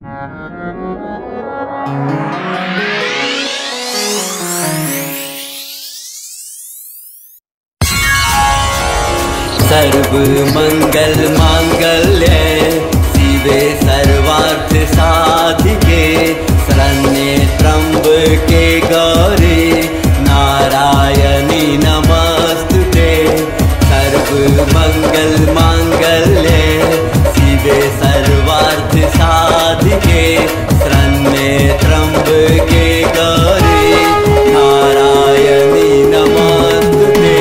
सर्व मंगल मांगल्ये शिवे सर्वार्थ साधिके शरण्ये त्र्यंबके गौरी नारायणी नमस्तुते। सर्व मंगल मांगल्ये शिवे सर्वार्थ साधिके शरण्ये त्र्यंबके गौरी नारायणी नमस्तुते।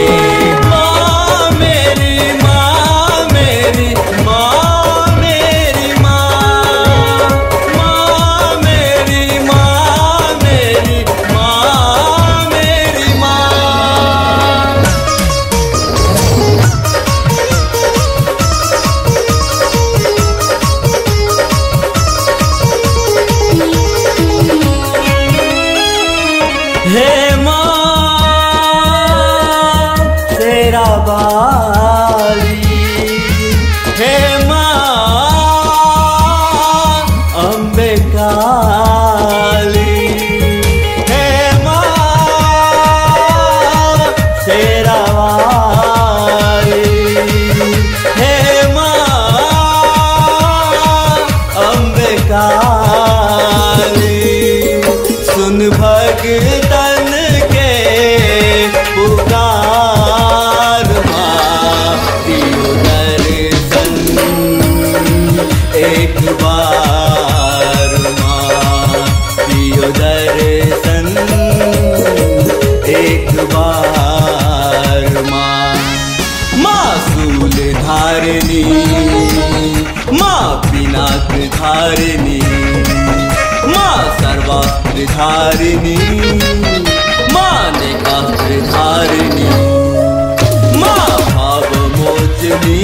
हे माँ तेरा बाली, हे माँ अम्बे काली, हे माँ तेरा वाली, हे माँ अम्बे काली। सुन भगतन के पुकार माँ दियो दर्शन एक बार माँ दियो दर्शन एक बार माँ। माँ शूल धारिणी माँ पिनाक धारिणी माँ सर्वास्त्र धारिणी माँ नेकास्त्र धारिणी माँ भाव मोचनी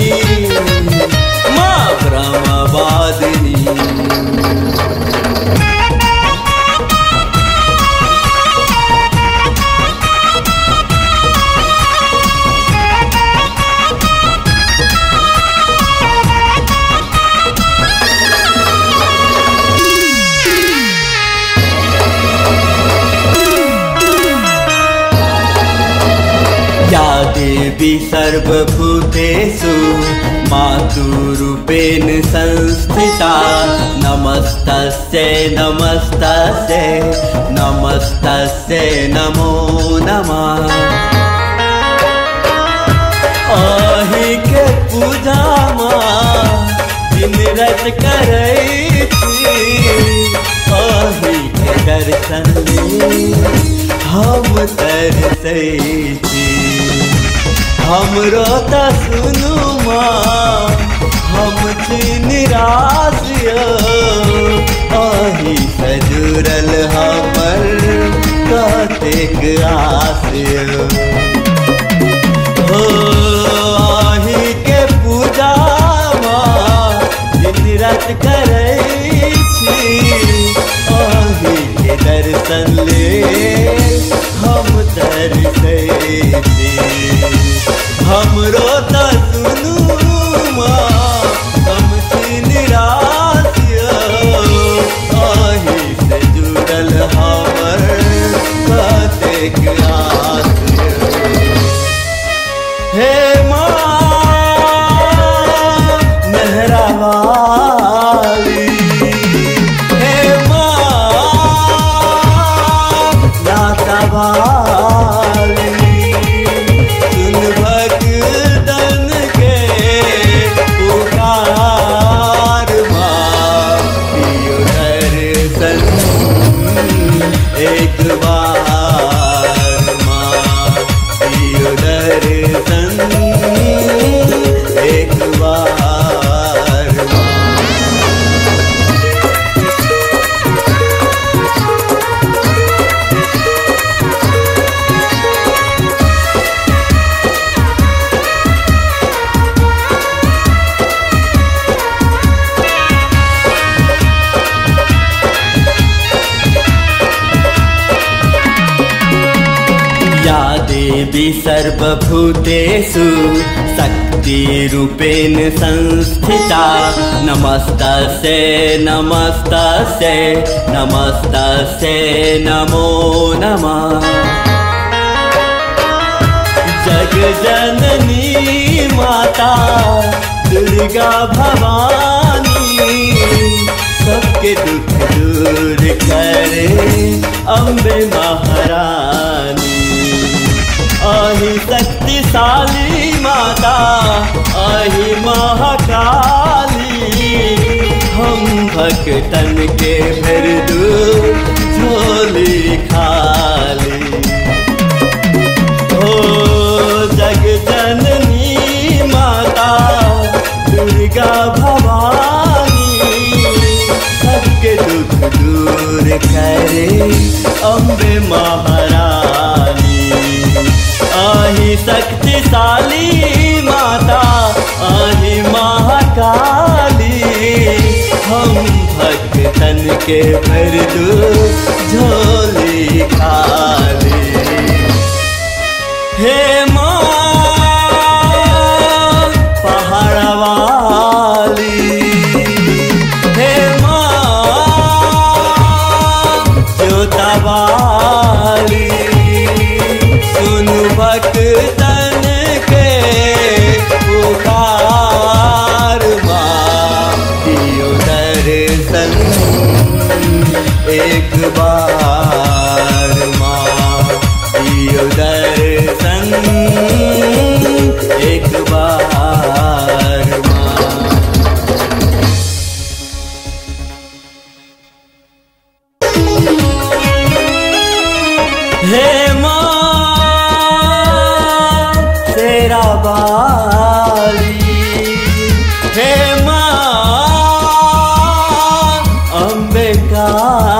माँ ब्रह्मवादिनी। या देवी सर्वभूतेषु मातृरूपेण संस्थिता नमस्तस्यै नमस्तस्यै नमस्तस्यै नमो नमः। अहि के पूजा माँ दिन रात करै छी, अहि के दर्शन ले हम तरसै छी। हमरो त सुनु माँ हम छी निराश यो, अहि से जुड़ल हमर कतेक आस यो। हो अहि के पूजा माँ दिन रात करै छी, अहि के दर्शन ले हम तरसै छी। हमरो त सुनु माँ हम छी निराश यो, देवी सर्वभूतेषु शक्तिरूपेण संस्थिता नमस्तस्यै नमस्तस्यै नमस्तस्यै नमो नमः। जगजननी माता दुर्गा भवानी सबके दुख दूर करे अम्बे महारानी। आही शक्तिशाली माता आही महाकाली हम भक्तन के भर दू झोली खाली। ओ जगजननी माता दुर्गा भवानी सबके दुख दूर करे अम्बे महारानी। आही शक्तिशाली माता आही महाकाली हम भक्तन के भर दू झोली खाली। हे माँ पहाड़ वाली हे माँ जोता वाली सुन भक्तन के पुकार माँ दियो दर्शन एक बार माँ दियो दर्शन एक बार माँ। हे माँ तेरा बाली हे माँ अम्बे काली